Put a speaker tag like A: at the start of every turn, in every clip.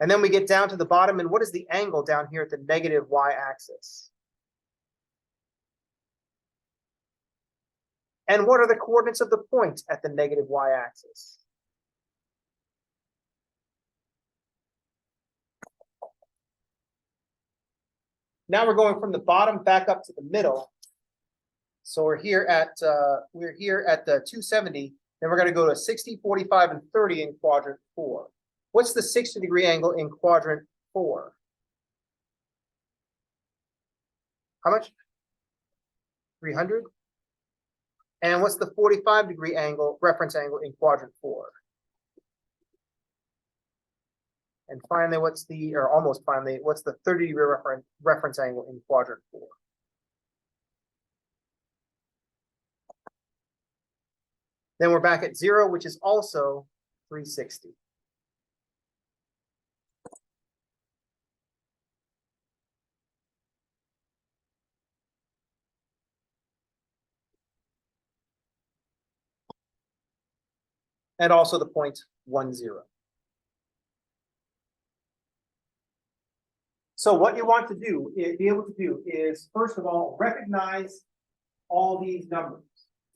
A: And then we get down to the bottom, and what is the angle down here at the negative y-axis? And what are the coordinates of the point at the negative y-axis? Now we're going from the bottom back up to the middle. So we're here at the 270. Then we're going to go to 60, 45, and 30 in quadrant 4. What's the 60-degree angle in quadrant 4? How much? 300. And what's the 45-degree angle, reference angle in quadrant 4? And finally, what's the 30-degree reference angle in quadrant 4? Then we're back at 0, which is also 360. And also the point 10. So what you want to do, be able to do is, first of all, recognize all these numbers.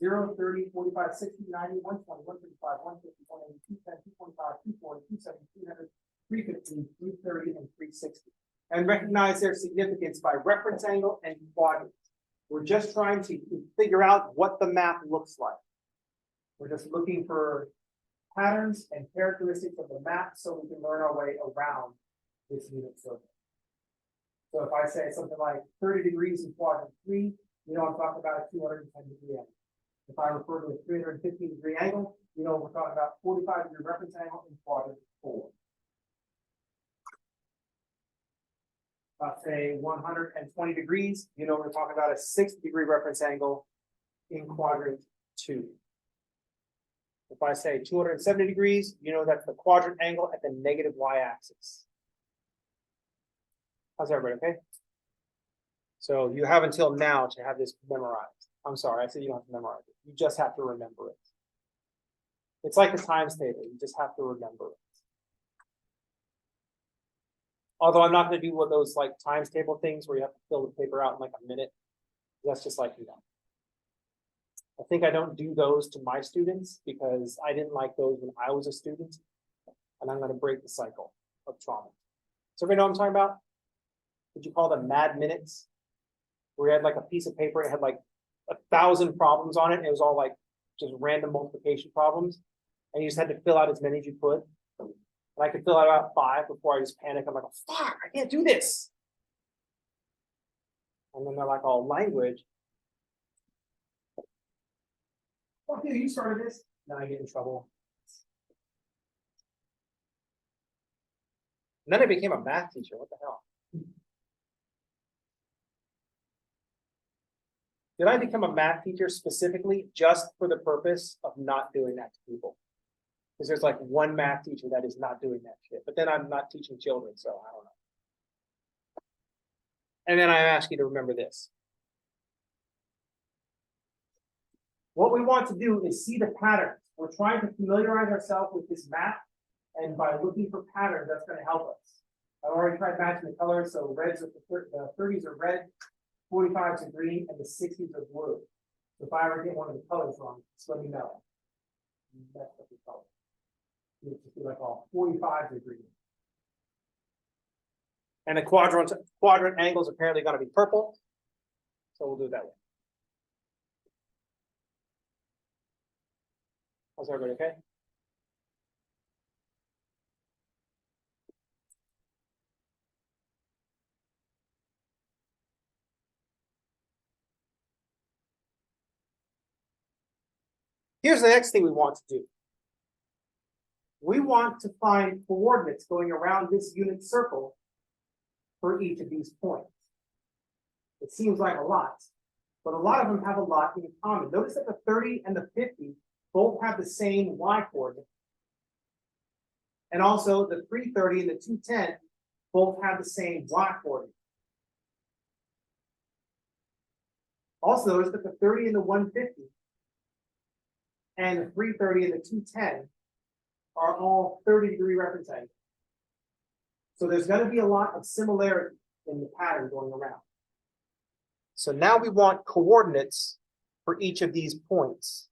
A: 0, 30, 45, 60, 90, 120, 135, 150, 180, 210, 225, 240, 270, 300, 350, 330, and 360. And recognize their significance by reference angle and quadrant. We're just trying to figure out what the map looks like. We're just looking for patterns and characteristics of the map so we can learn our way around this unit circle. So if I say something like 30 degrees in quadrant 3, you know I'm talking about a 210-degree angle. If I refer to a 315-degree angle, you know we're talking about 45-degree reference angle in quadrant 4. Say 120 degrees, you know we're talking about a 60-degree reference angle in quadrant 2. If I say 270 degrees, you know that's the quadrant angle at the negative y-axis. How's everybody, okay? So you have until now to have this memorized. I'm sorry, I said you don't have to memorize it. You just have to remember it. It's like a times table. You just have to remember it. Although I'm not going to do one of those like times table things where you have to fill the paper out in like a minute. That's just like, I think I don't do those to my students because I didn't like those when I was a student. And I'm going to break the cycle of trauma. So everybody know what I'm talking about? Did you call them mad minutes? Where you had like a piece of paper, it had like 1,000 problems on it, and it was all like just random multiplication problems. And you just had to fill out as many as you could. And I could fill out about 5 before I just panic. I'm like, oh, fuck, I can't do this. And then they're like, all language. Fuck you, you started this. Then I get in trouble. And then I became a math teacher. What the hell? Did I become a math teacher specifically just for the purpose of not doing that to people? Because there's like one math teacher that is not doing that shit. But then I'm not teaching children, so I don't know. And then I ask you to remember this. What we want to do is see the patterns. We're trying to familiarize ourselves with this map, and by looking for patterns, that's going to help us. I've already tried matching the colors, so reds are the 30s are red, 45s are green, and the 60s are blue. So if I ever get one of the colors wrong, just let me know. That's what we call it. You just be like, oh, 45s are green. And the quadrant angle is apparently going to be purple. So we'll do it that way. How's everybody okay? Here's the next thing we want to do. We want to find coordinates going around this unit circle for each of these points. It seems like a lot, but a lot of them have a lot in common. Notice that the 30 and the 50 both have the same y coordinate. And also the 330 and the 210 both have the same y coordinate. Also notice that the 30 and the 150 and the 330 and the 210 are all 30-degree reference angles. So there's going to be a lot of similarity in the pattern going around. So now we want coordinates for each of these points.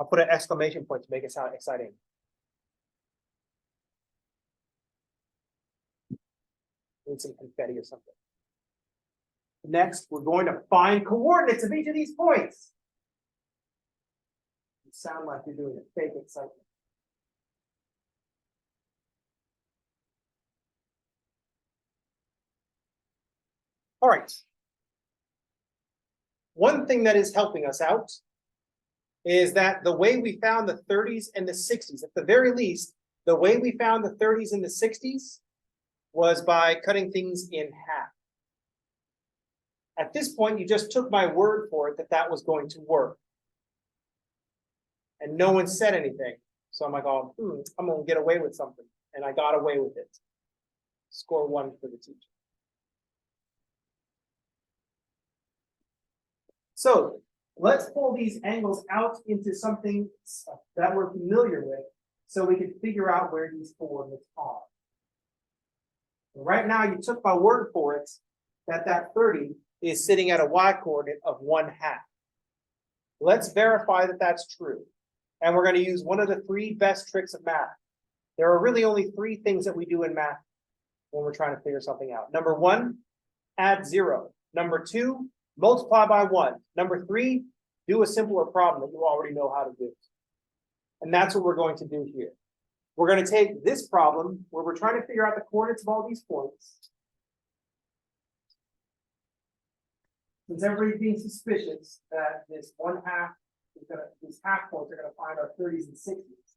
A: I'll put an exclamation point to make it sound exciting. Need some confetti or something. Next, we're going to find coordinates of each of these points. You sound like you're doing a fake excitement. All right. One thing that is helping us out is that the way we found the 30s and the 60s, at the very least, the way we found the 30s and the 60s was by cutting things in half. At this point, you just took my word for it that that was going to work. And no one said anything. So I'm like, oh, I'm going to get away with something. And I got away with it. Score 1 for the teacher. So let's pull these angles out into something that we're familiar with so we can figure out where these coordinates are. Right now, you took my word for it that that 30 is sitting at a y-coordinate of 1/2. Let's verify that that's true. And we're going to use one of the 3 best tricks of math. There are really only 3 things that we do in math when we're trying to figure something out. Number 1, add 0. Number 2, multiply by 1. Number 3, do a simpler problem that you already know how to do. And that's what we're going to do here. We're going to take this problem where we're trying to figure out the coordinates of all these points. Since everybody's being suspicious that this 1/2 is going to, these half points are going to find our 30s and 60s.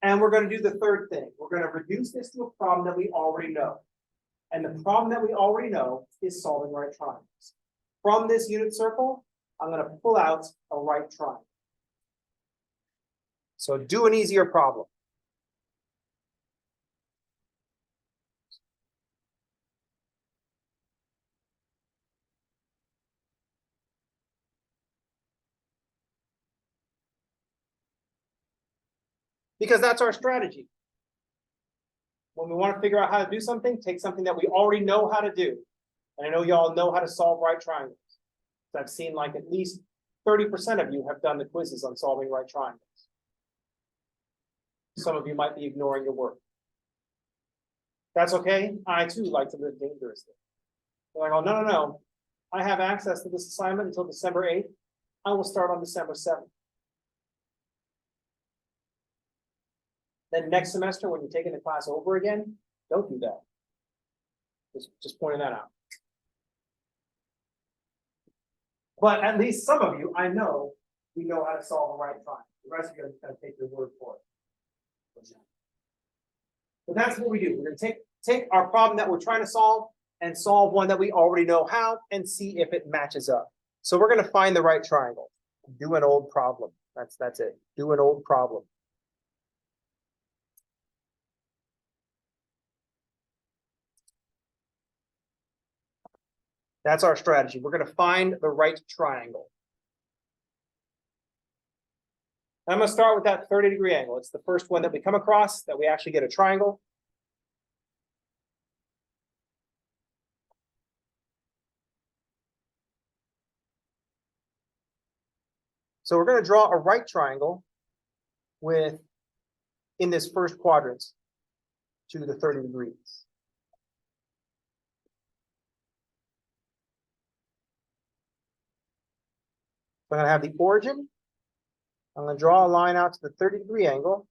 A: And we're going to do the third thing. We're going to reduce this to a problem that we already know. And the problem that we already know is solving right triangles. From this unit circle, I'm going to pull out a right triangle. So do an easier problem. Because that's our strategy. When we want to figure out how to do something, take something that we already know how to do. And I know y'all know how to solve right triangles. So I've seen like at least 30% of you have done the quizzes on solving right triangles. Some of you might be ignoring your work. That's okay. I too like to live dangerously. They're like, oh, no. I have access to this assignment until December 8th. I will start on December 7th. Then next semester, when you're taking the class over again, don't do that. Just pointing that out. But at least some of you, I know, we know how to solve a right triangle. The rest of you are just going to take your word for it. But that's what we do. We're going to take our problem that we're trying to solve and solve one that we already know how and see if it matches up. So we're going to find the right triangle. Do an old problem. That's it. Do an old problem. That's our strategy. We're going to find the right triangle. I'm going to start with that 30-degree angle. It's the first one that we come across that we actually get a triangle. So we're going to draw a right triangle in this first quadrant to the 30 degrees. So I'm going to have the origin. I'm going to draw a line out to the 30-degree angle.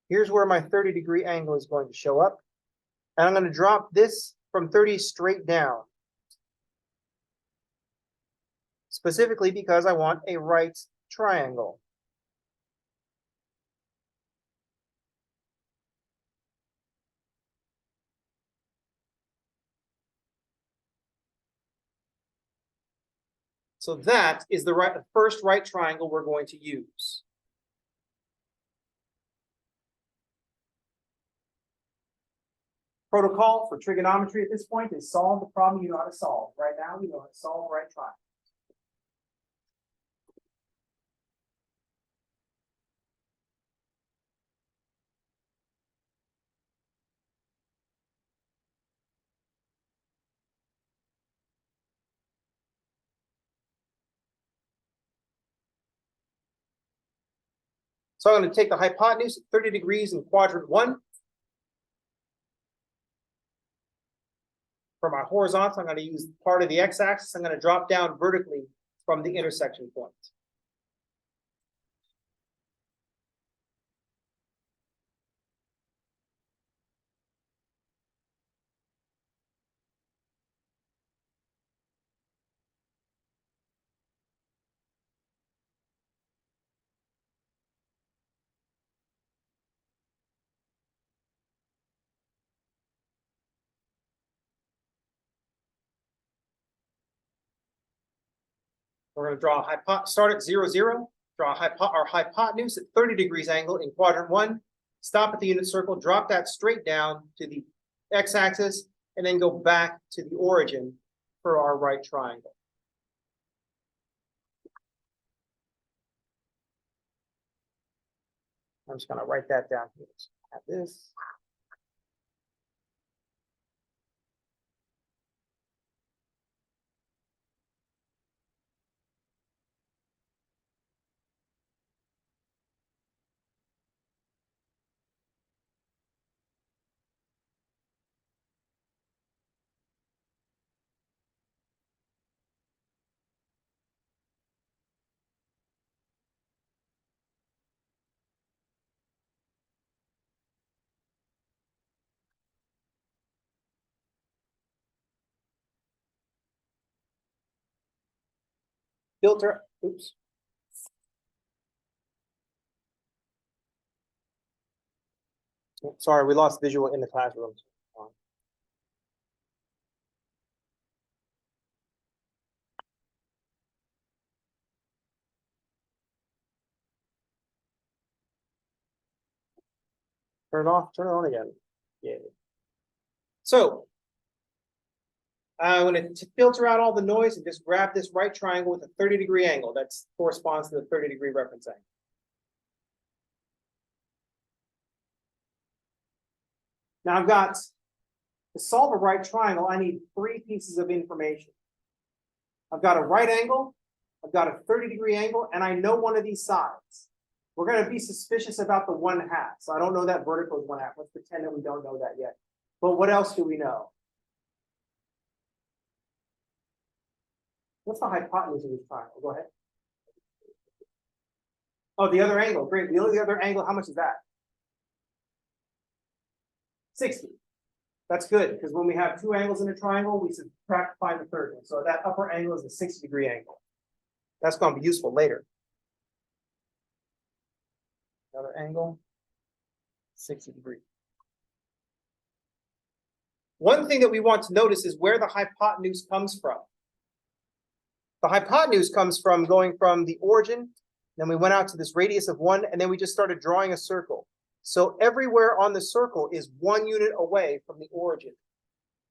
A: Here's where my 30-degree angle is going to show up. And I'm going to drop this from 30 straight down. Specifically because I want a right triangle. So that is the first right triangle we're going to use. Protocol for trigonometry at this point is solve the problem you know how to solve. Right now, we know how to solve right triangles. So I'm going to take the hypotenuse at 30 degrees in quadrant 1. For my horizontal, I'm going to use part of the x-axis. I'm going to drop down vertically from the intersection point. We're going to draw start at 0, 0, draw our hypotenuse at 30 degrees angle in quadrant 1, stop at the unit circle, drop that straight down to the x-axis, and then go back to the origin for our right triangle. I'm just going to write that down here. So I have this. Filter, oops. Sorry, we lost visual in the classroom. Turn it off, turn it on again. Yeah. So I'm going to filter out all the noise and just grab this right triangle with a 30-degree angle. That corresponds to the 30-degree reference angle. Now I've got, to solve a right triangle, I need 3 pieces of information. I've got a right angle, I've got a 30-degree angle, and I know one of these sides. We're going to be suspicious about the 1/2. So I don't know that vertical is 1/2. Let's pretend that we don't know that yet. But what else do we know? What's the hypotenuse of this triangle? Go ahead. Oh, the other angle. Great. The other angle, how much is that? 60. That's good, because when we have 2 angles in a triangle, we subtract to find the third one. So that upper angle is a 60-degree angle. That's going to be useful later. Another angle, 60 degrees. One thing that we want to notice is where the hypotenuse comes from. The hypotenuse comes from going from the origin, then we went out to this radius of 1, and then we just started drawing a circle. So everywhere on the circle is 1 unit away from the origin.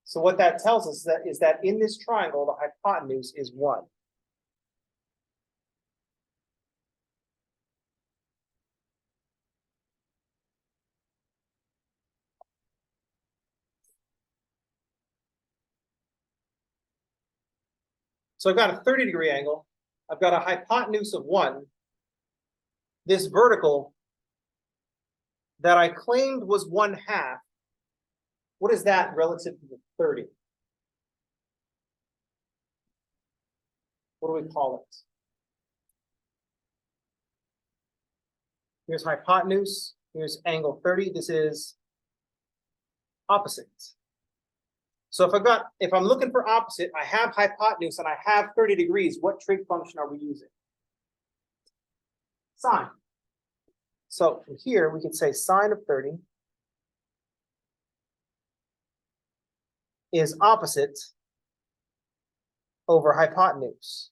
A: So what that tells us is that in this triangle, the hypotenuse is 1. So I've got a 30-degree angle. I've got a hypotenuse of 1. This vertical that I claimed was 1/2. What is that relative to the 30? What do we call it? Here's hypotenuse. Here's angle 30. This is opposite. So if I'm looking for opposite, I have hypotenuse and I have 30 degrees. What trig function are we using? Sine. So from here, we can say sine of 30 is opposite over hypotenuse.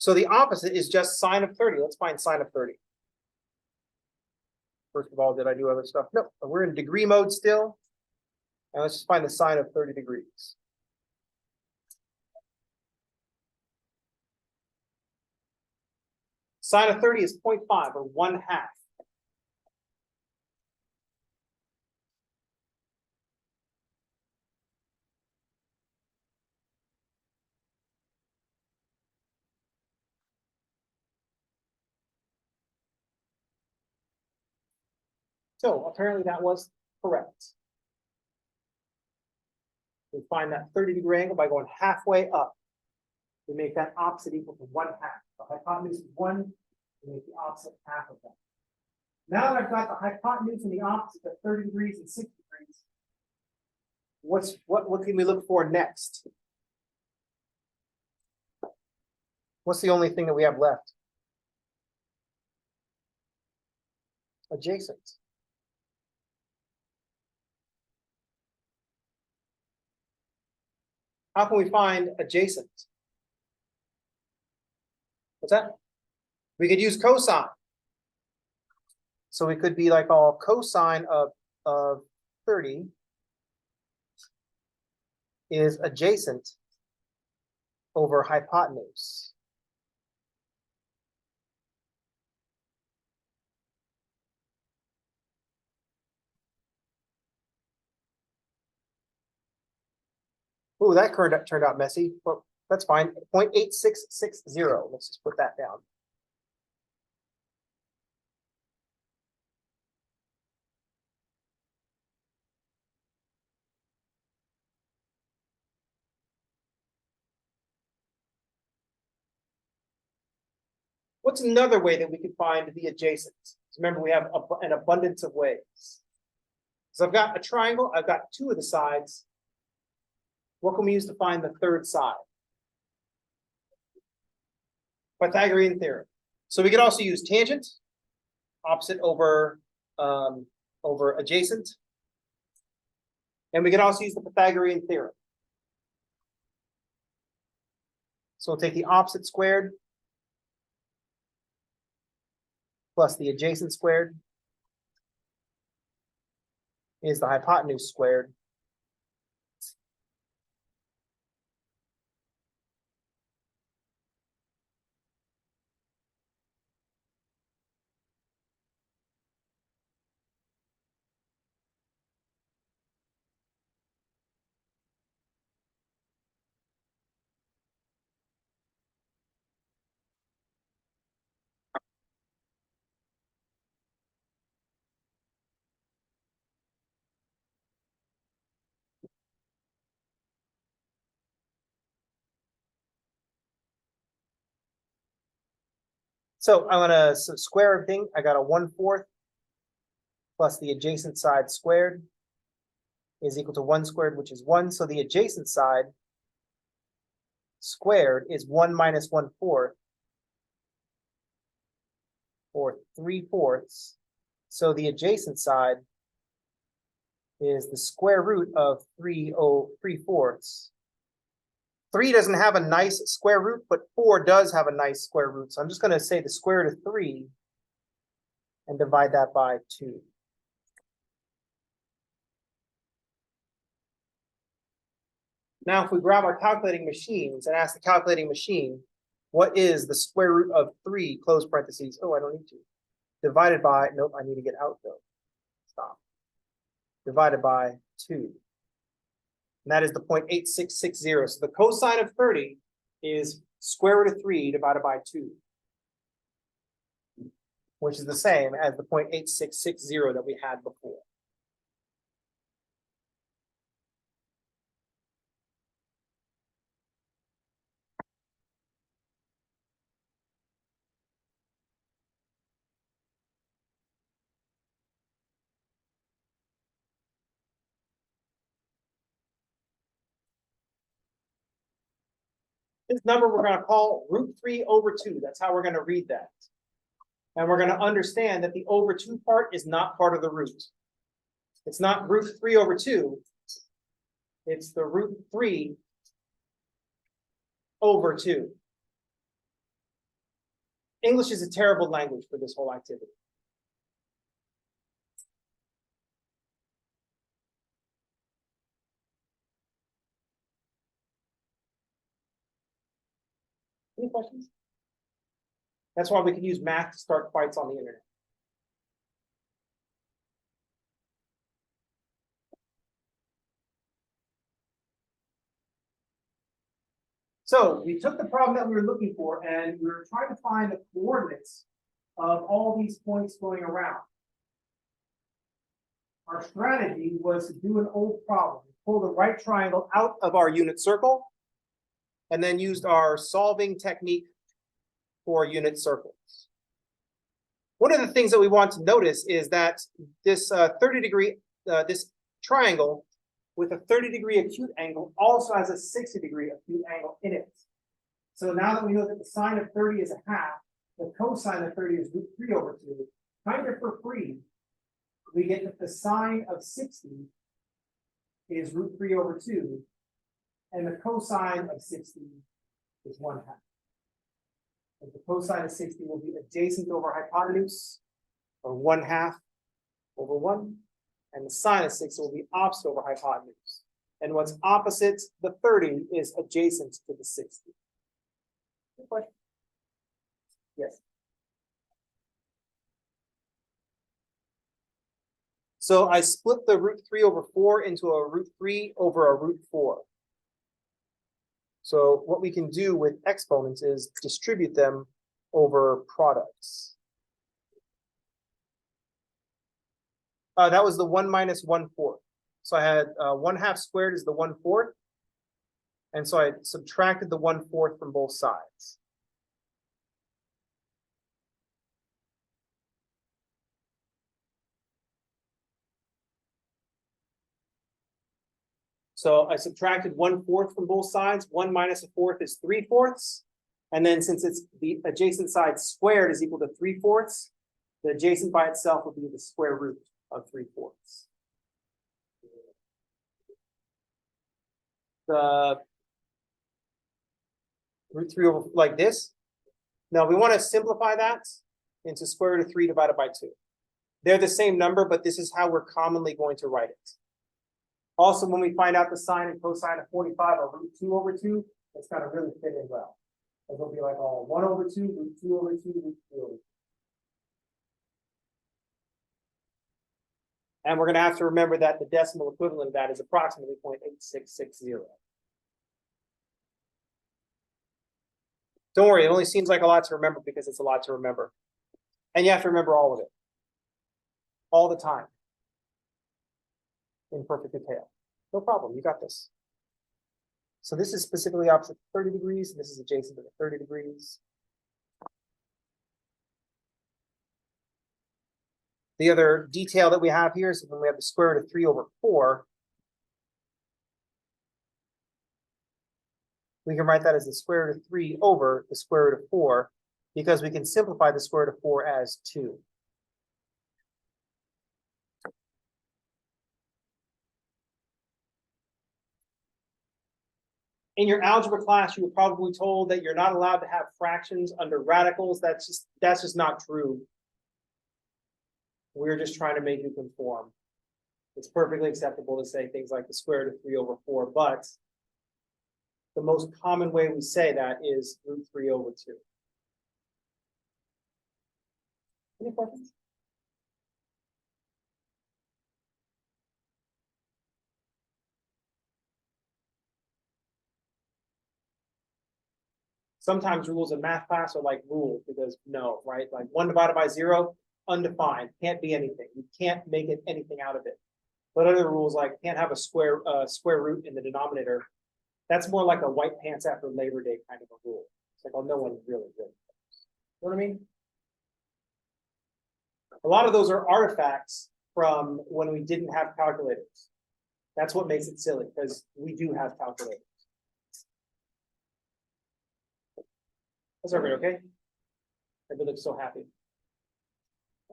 A: So the opposite is just sine of 30. Let's find sine of 30. First of all, did I do other stuff? No, we're in degree mode still. And let's just find the sine of 30 degrees. Sine of 30 is 0.5 or 1/2. So apparently that was correct. We find that 30-degree angle by going halfway up. We make that opposite equal to 1/2. The hypotenuse is 1, we make the opposite half of that. Now that I've got the hypotenuse and the opposite at 30 degrees and 60 degrees, what can we look for next? What's the only thing that we have left? Adjacent. How can we find adjacent? What's that? We could use cosine. So it could be like all cosine of 30 is adjacent over hypotenuse. Ooh, that turned out messy, but that's fine. 0.8660. Let's just put that down. What's another way that we could find the adjacent? Remember, we have an abundance of ways. So I've got a triangle, I've got 2 of the sides. What can we use to find the third side? Pythagorean theorem. So we could also use tangent, opposite over adjacent. And we could also use the Pythagorean theorem. So we'll take the opposite squared plus the adjacent squared is the hypotenuse squared. So I'm gonna square everything. I got a 1/4 plus the adjacent side squared is equal to 1 squared, which is 1. So the adjacent side squared is 1 minus 1/4 or 3/4. So the adjacent side is the square root of 3/4. 3 doesn't have a nice square root, but 4 does have a nice square root. So I'm just going to say the square root of 3 and divide that by 2. Now, if we grab our calculating machines and ask the calculating machine, what is the square root of 3, close parentheses? Oh, I don't need to. Divided by, nope, I need to get out though. Stop. Divided by 2. And that is the 0.8660. So the cosine of 30 is square root of 3 divided by 2, which is the same as the 0.8660 that we had before. This number we're going to call √3/2. That's how we're going to read that. And we're going to understand that the over 2 part is not part of the root. It's not √3/2. It's the √3/2. English is a terrible language for this whole activity. Any questions? That's why we can use math to start fights on the internet. So we took the problem that we were looking for and we were trying to find the coordinates of all these points going around. Our strategy was to do an old problem. Pull the right triangle out of our unit circle and then used our solving technique for unit circles. One of the things that we want to notice is that this 30-degree, this triangle with a 30-degree acute angle also has a 60-degree acute angle in it. So now that we know that the sine of 30 is a half, the cosine of 30 is root 3 over 2, kind of for free, we get that the sine of 60 is root 3 over 2, and the cosine of 60 is 1/2. And the cosine of 60 will be adjacent over hypotenuse, or 1/2 over 1, and the sine of 60 will be opposite over hypotenuse. And what's opposite the 30 is adjacent to the 60. Good question. Yes. So I split the root 3 over 4 into a root 3 over a root 4. So what we can do with exponents is distribute them over products. That was the 1 minus 1/4. So I had 1/2 squared is the 1/4. And so I subtracted the 1/4 from both sides. So I subtracted 1/4 from both sides. 1 minus 1/4 is 3/4. And then since it's the adjacent side squared is equal to 3/4, the adjacent by itself will be the square root of 3/4. The root 3 over like this. Now we want to simplify that into square root of 3 divided by 2. They're the same number, but this is how we're commonly going to write it. Also, when we find out the sine and cosine of 45 are root 2 over 2, it's going to really fit in well. It'll be like all 1 over 2, root 2 over 2, root 3 over 2. And we're going to have to remember that the decimal equivalent of that is approximately 0.8660. Don't worry, it only seems like a lot to remember because it's a lot to remember. And you have to remember all of it. All the time. In perfect detail. No problem, you got this. So this is specifically opposite to 30 degrees, and this is adjacent to the 30 degrees. The other detail that we have here is when we have the square root of 3 over 4, we can write that as the square root of 3 over the square root of 4, because we can simplify the square root of 4 as 2. In your algebra class, you were probably told that you're not allowed to have fractions under radicals. That's just not true. We're just trying to make you conform. It's perfectly acceptable to say things like the square root of 3 over 4, but the most common way we say that is root 3 over 2. Any questions? Sometimes rules in math class are like rules because no, right? Like 1 divided by 0, undefined, can't be anything. You can't make it anything out of it. But other rules like can't have a square root in the denominator. That's more like a white pants after Labor Day kind of a rule. It's like, oh, no one really knows. You know what I mean? A lot of those are artifacts from when we didn't have calculators. That's what makes it silly, because we do have calculators. That's everybody okay? Everybody looks so happy.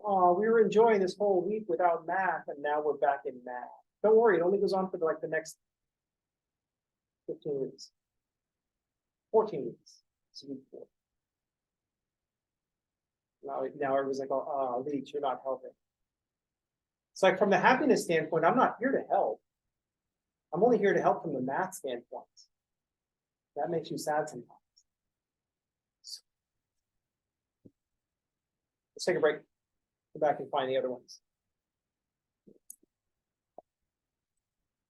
A: Oh, we were enjoying this whole week without math, and now we're back in math. Don't worry, it only goes on for like the next 15 weeks. 14 weeks. It's week 4. Now everyone's like, oh, Leach, you're not helping. It's like from the happiness standpoint, I'm not here to help. I'm only here to help from the math standpoint. That makes you sad sometimes. Let's take a break. Go back and find the other ones.